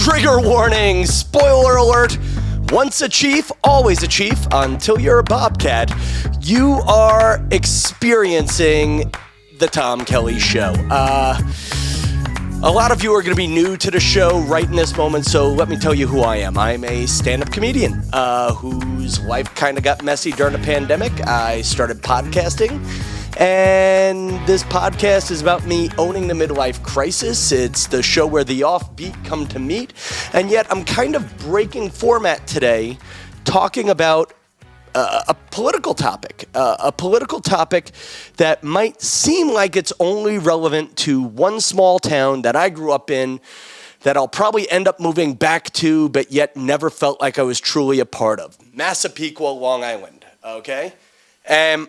Trigger warning, spoiler alert. Once a chief, always a chief, until you're a bobcat. You are experiencing the Tom Kelly Show. A lot of you are going to be new to the show right in this moment, so let me tell you who I am. I'm a stand-up comedian whose life kind of got messy during the pandemic. I started podcasting, and this podcast is about me owning the midlife crisis. It's the show where the offbeat come to meet, and yet I'm kind of breaking format today, talking about a political topic that might seem like it's only relevant to one small town that I grew up in, that I'll probably end up moving back to, but yet never felt like I was truly a part of. Massapequa, Long Island, okay? And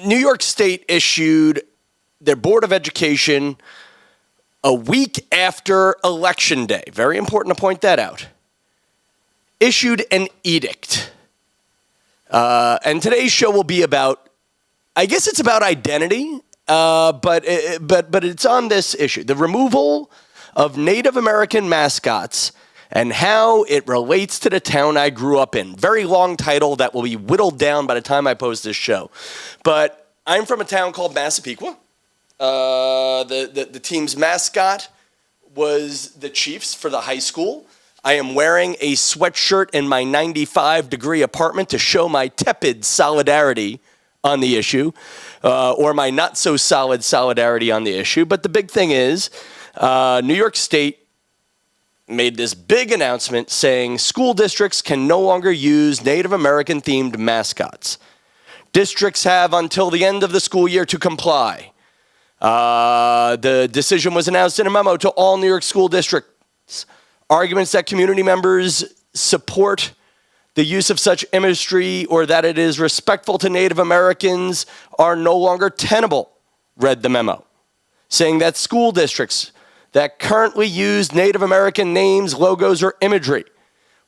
New York State issued their Board of Education a week after Election Day. Very important to point that out. Issued an edict. And today's show will be about, I guess it's about identity, but it's on this issue. The removal of Native American mascots and how it relates to the town I grew up in. Very long title that will be whittled down by the time I post this show. But I'm from a town called Massapequa. The team's mascot was the Chiefs for the high school. I am wearing a sweatshirt in my 95-degree apartment to show my tepid solidarity on the issue, or my not-so-solid solidarity on the issue. But the big thing is, New York State made this big announcement saying school districts can no longer use Native American-themed mascots. Districts have until the end of the school year to comply. The decision was announced in a memo to all New York school districts. Arguments that community members support the use of such imagery or that it is respectful to Native Americans are no longer tenable, read the memo, saying that school districts that currently use Native American names, logos, or imagery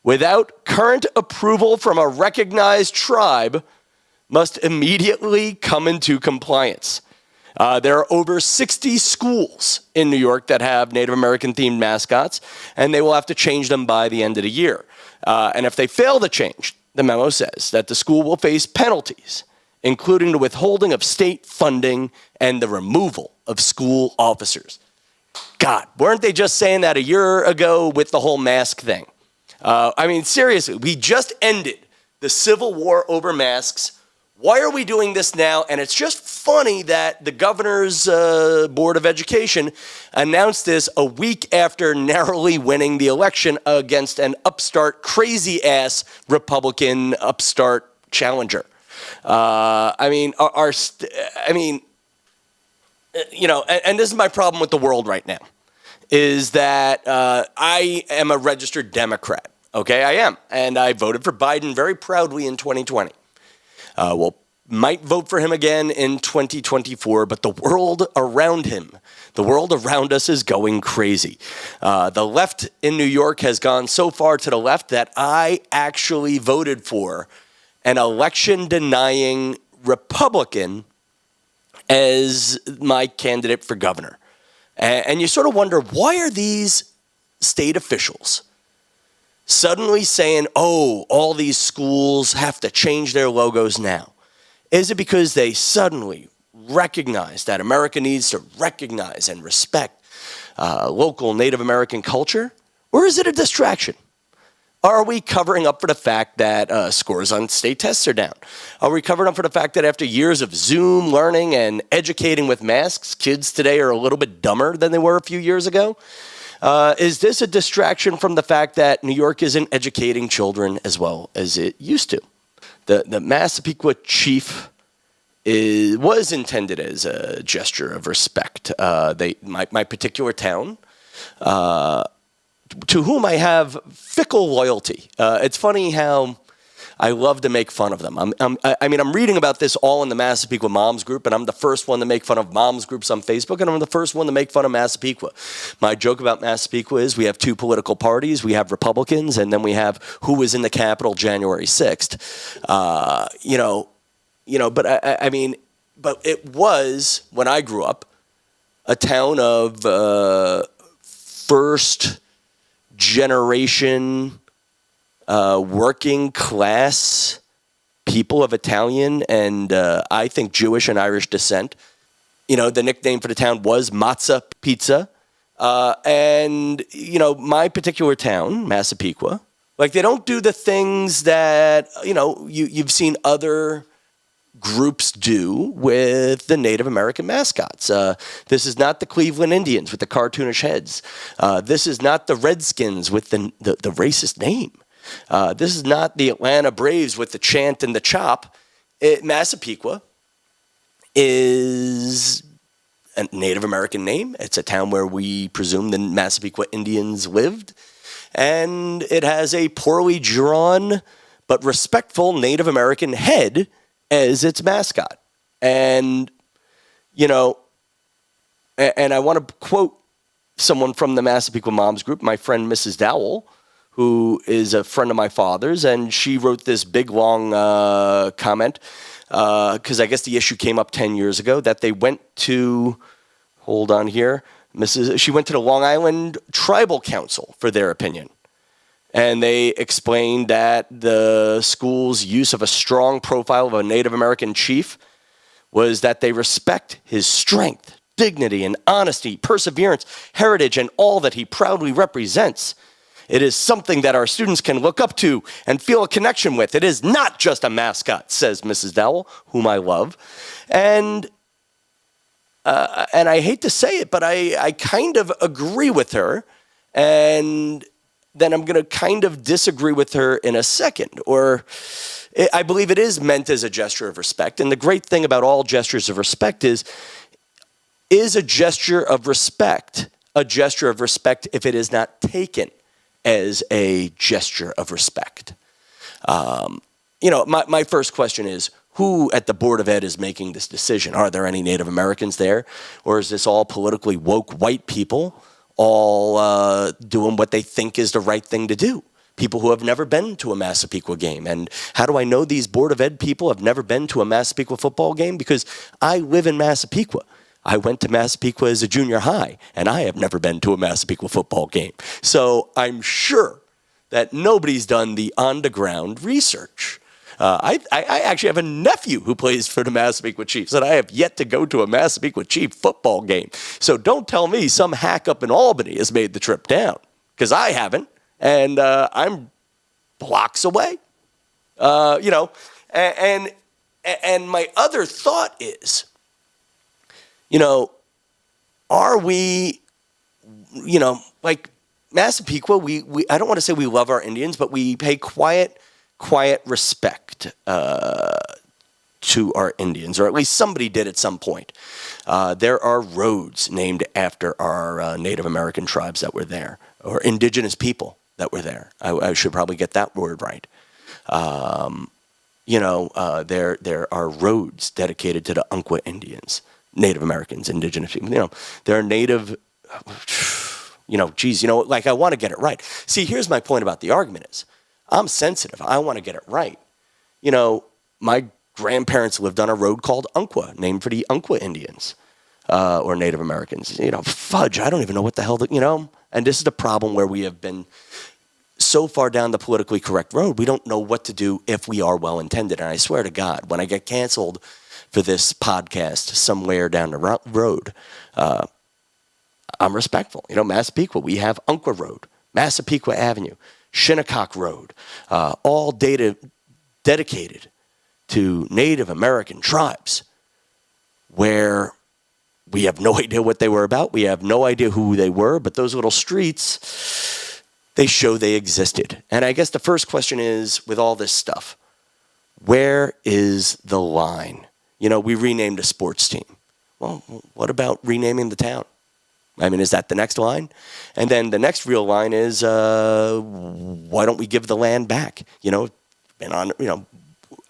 without current approval from a recognized tribe must immediately come into compliance. There are over 60 schools in New York that have Native American-themed mascots, and they will have to change them by the end of the year. And if they fail to change, the memo says that the school will face penalties, including the withholding of state funding and the removal of school officers. God, weren't they just saying that a year ago with the whole mask thing? I mean, seriously, we just ended the civil war over masks. Why are we doing this now? And it's just funny that the governor's Board of Education announced this a week after narrowly winning the election against an upstart, crazy-ass Republican upstart challenger. And this is my problem with the world right now, is that I am a registered Democrat. Okay, I am. And I voted for Biden very proudly in 2020. Might vote for him again in 2024, but the world around him, the world around us is going crazy. The left in New York has gone so far to the left that I actually voted for an election-denying Republican as my candidate for governor. And you sort of wonder, why are these state officials suddenly saying, oh, all these schools have to change their logos now? Is it because they suddenly recognize that America needs to recognize and respect local Native American culture? Or is it a distraction? Are we covering up for the fact that scores on state tests are down? Are we covering up for the fact that after years of Zoom learning and educating with masks, kids today are a little bit dumber than they were a few years ago? Is this a distraction from the fact that New York isn't educating children as well as it used to? The Massapequa chief was intended as a gesture of respect. My particular town, to whom I have fickle loyalty. It's funny how I love to make fun of them. I'm reading about this all in the Massapequa Moms group, and I'm the first one to make fun of moms groups on Facebook, and I'm the first one to make fun of Massapequa. My joke about Massapequa is we have two political parties. We have Republicans, and then we have who was in the Capitol January 6th. But it was, when I grew up, a town of first generation working class people of Italian and I think Jewish and Irish descent. You know, the nickname for the town was Matzah Pizza. And, you know, my particular town, Massapequa, like they don't do the things that, you know, you've seen other groups do with the Native American mascots. This is not the Cleveland Indians with the cartoonish heads. This is not the Redskins with the racist name. This is not the Atlanta Braves with the chant and the chop. Massapequa is a Native American name. It's a town where we presume the Massapequa Indians lived. And it has a poorly drawn but respectful Native American head as its mascot. And, you know, and I want to quote someone from the Massapequa Moms group, my friend Mrs. Dowell, who is a friend of my father's, and she wrote this big, long comment, because I guess the issue came up 10 years ago, that they went to, hold on here, she went to the Long Island Tribal Council for their opinion. And they explained that the school's use of a strong profile of a Native American chief was that they respect his strength, dignity, and honesty, perseverance, heritage, and all that he proudly represents. It is something that our students can look up to and feel a connection with. It is not just a mascot, says Mrs. Dowell, whom I love. And I hate to say it, but I kind of agree with her. And then I'm going to kind of disagree with her in a second. Or I believe it is meant as a gesture of respect. And the great thing about all gestures of respect is a gesture of respect if it is not taken as a gesture of respect? You know, my first question is, who at the Board of Ed is making this decision? Are there any Native Americans there? Or is this all politically woke white people all doing what they think is the right thing to do? People who have never been to a Massapequa game. And how do I know these Board of Ed people have never been to a Massapequa football game? Because I live in Massapequa. I went to Massapequa as a junior high, and I have never been to a Massapequa football game. So I'm sure that nobody's done the on-the-ground research. I actually have a nephew who plays for the Massapequa Chiefs, and I have yet to go to a Massapequa Chief football game. So don't tell me some hack up in Albany has made the trip down, because I haven't, and I'm blocks away. You know, and my other thought is, you know, are we, you know, like Massapequa, we I don't want to say we love our Indians, but we pay quiet respect to our Indians, or at least somebody did at some point. There are roads named after our Native American tribes that were there, or indigenous people that were there. I should probably get that word right. You know, there are roads dedicated to the Umpqua Indians. Native Americans, indigenous people, you know, they're native, you know, geez, you know, like I want to get it right. See, here's my point about the argument is, I'm sensitive. I want to get it right. You know, my grandparents lived on a road called Umpqua, named for the Umpqua Indians, or Native Americans. You know, fudge, I don't even know what the hell, you know, and this is the problem where we have been so far down the politically correct road, we don't know what to do if we are well-intended. And I swear to God, when I get canceled for this podcast somewhere down the road, I'm respectful. You know, Massapequa, we have Umpqua Road, Massapequa Avenue, Shinnecock Road, all dedicated to Native American tribes, where we have no idea what they were about. We have no idea who they were, but those little streets, they show they existed. And I guess the first question is, with all this stuff, where is the line? You know, we renamed a sports team. Well, what about renaming the town? I mean, is that the next line? And then the next real line is, why don't we give the land back? You know,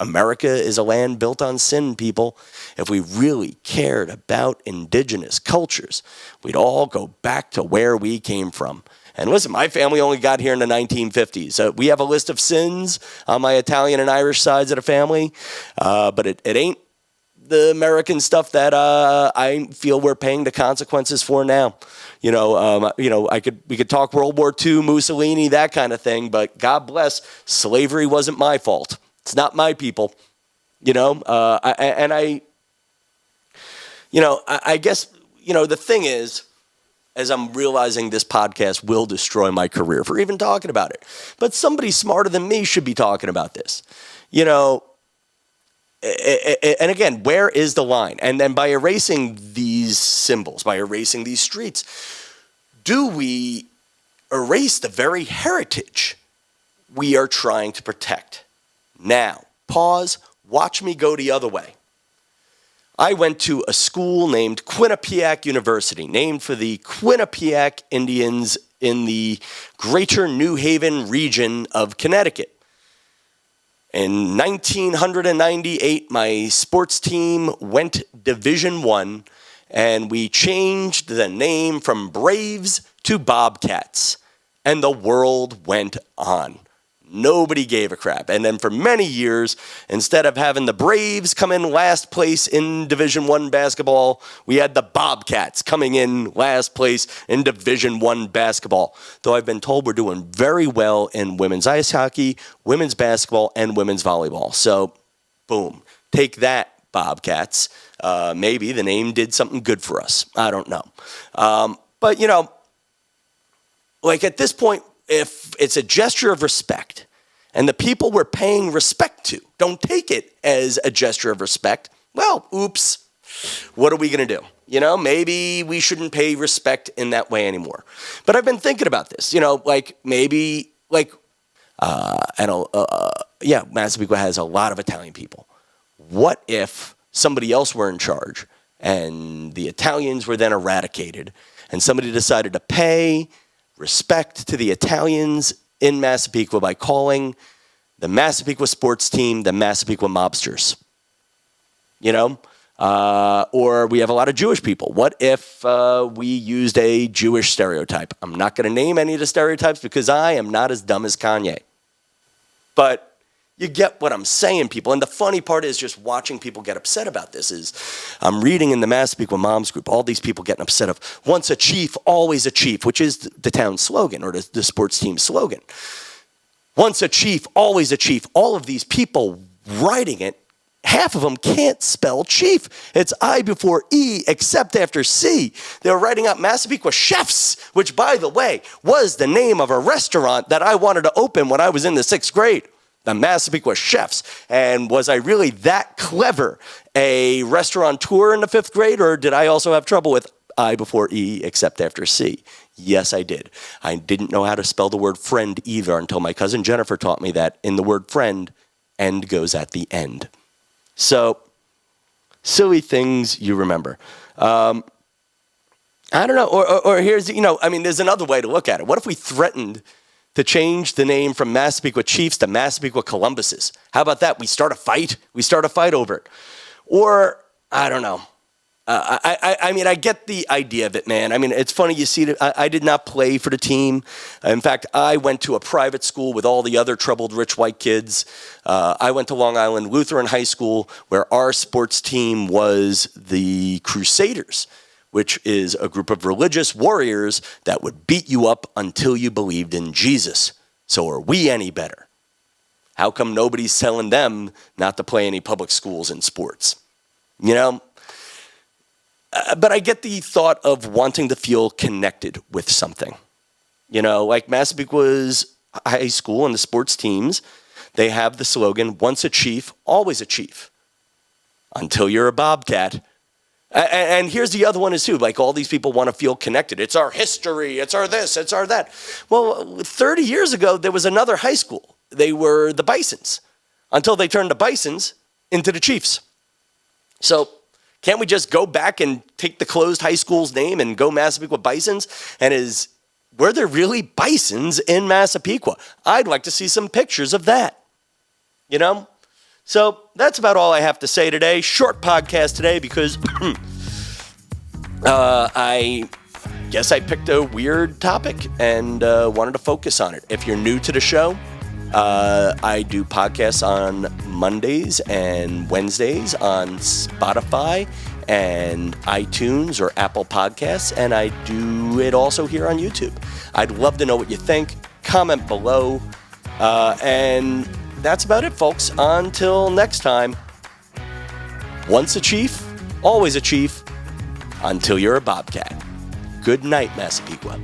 America is a land built on sin, people. If we really cared about indigenous cultures, we'd all go back to where we came from. And listen, my family only got here in the 1950s. We have a list of sins on my Italian and Irish sides of the family, but it ain't the American stuff that I feel we're paying the consequences for now. We could talk World War II, Mussolini, that kind of thing, but God bless, slavery wasn't my fault. It's not my people. I guess, the thing is, as I'm realizing this podcast will destroy my career for even talking about it, but somebody smarter than me should be talking about this. And again, where is the line? And then by erasing these symbols, by erasing these streets, do we erase the very heritage we are trying to protect? Now, pause, watch me go the other way. I went to a school named Quinnipiac University, named for the Quinnipiac Indians in the greater New Haven region of Connecticut. In 1998, my sports team went Division I, and we changed the name from Braves to Bobcats, and the world went on. Nobody gave a crap. And then for many years, instead of having the Braves come in last place in Division I basketball, we had the Bobcats coming in last place in Division I basketball. Though I've been told we're doing very well in women's ice hockey, women's basketball, and women's volleyball. So, boom. Take that, Bobcats. Maybe the name did something good for us. I don't know. But at this point, if it's a gesture of respect and the people we're paying respect to don't take it as a gesture of respect, well, oops, what are we going to do? Maybe we shouldn't pay respect in that way anymore. But I've been thinking about this, Massapequa has a lot of Italian people. What if somebody else were in charge and the Italians were then eradicated and somebody decided to pay respect to the Italians in Massapequa by calling the Massapequa sports team the Massapequa Mobsters? Or we have a lot of Jewish people. What if we used a Jewish stereotype? I'm not going to name any of the stereotypes because I am not as dumb as Kanye. But you get what I'm saying, people. And the funny part is just watching people get upset about this is I'm reading in the Massapequa Moms group, all these people getting upset of once a chief, always a chief, which is the town's slogan or the sports team's slogan. Once a chief, always a chief. All of these people writing it, half of them can't spell chief. It's I before E except after C. They were writing out Massapequa Chefs, which, by the way, was the name of a restaurant that I wanted to open when I was in the 6th grade. The Massapequa Chefs. And was I really that clever, a restaurateur in the 5th grade, or did I also have trouble with I before E except after C? Yes, I did. I didn't know how to spell the word friend either until my cousin Jennifer taught me that in the word friend, end goes at the end. So, silly things you remember. I don't know. Or here's, there's another way to look at it. What if we threatened to change the name from Massapequa Chiefs to Massapequa Columbuses? How about that? We start a fight over it. Or, I don't know. I get the idea of it, man. It's funny you see it. I did not play for the team. In fact, I went to a private school with all the other troubled rich white kids. I went to Long Island Lutheran High School, where our sports team was the Crusaders, which is a group of religious warriors that would beat you up until you believed in Jesus. So are we any better? How come nobody's telling them not to play any public schools in sports? But I get the thought of wanting to feel connected with something. Like Massapequa's high school and the sports teams, they have the slogan, once a chief, always a chief. Until you're a Bobcat. And here's the other one is too, like all these people want to feel connected. It's our history, it's our this, it's our that. Well, 30 years ago, there was another high school. They were the Bisons, until they turned the Bisons into the Chiefs. So can't we just go back and take the closed high school's name and go Massapequa Bisons? And were there really Bisons in Massapequa? I'd like to see some pictures of that, So that's about all I have to say today. Short podcast today because I guess I picked a weird topic and wanted to focus on it. If you're new to the show, I do podcasts on Mondays and Wednesdays on Spotify and iTunes or Apple Podcasts, and I do it also here on YouTube. I'd love to know what you think. Comment below. And that's about it, folks. Until next time, once a chief, always a chief, until you're a bobcat. Good night, Massapequa.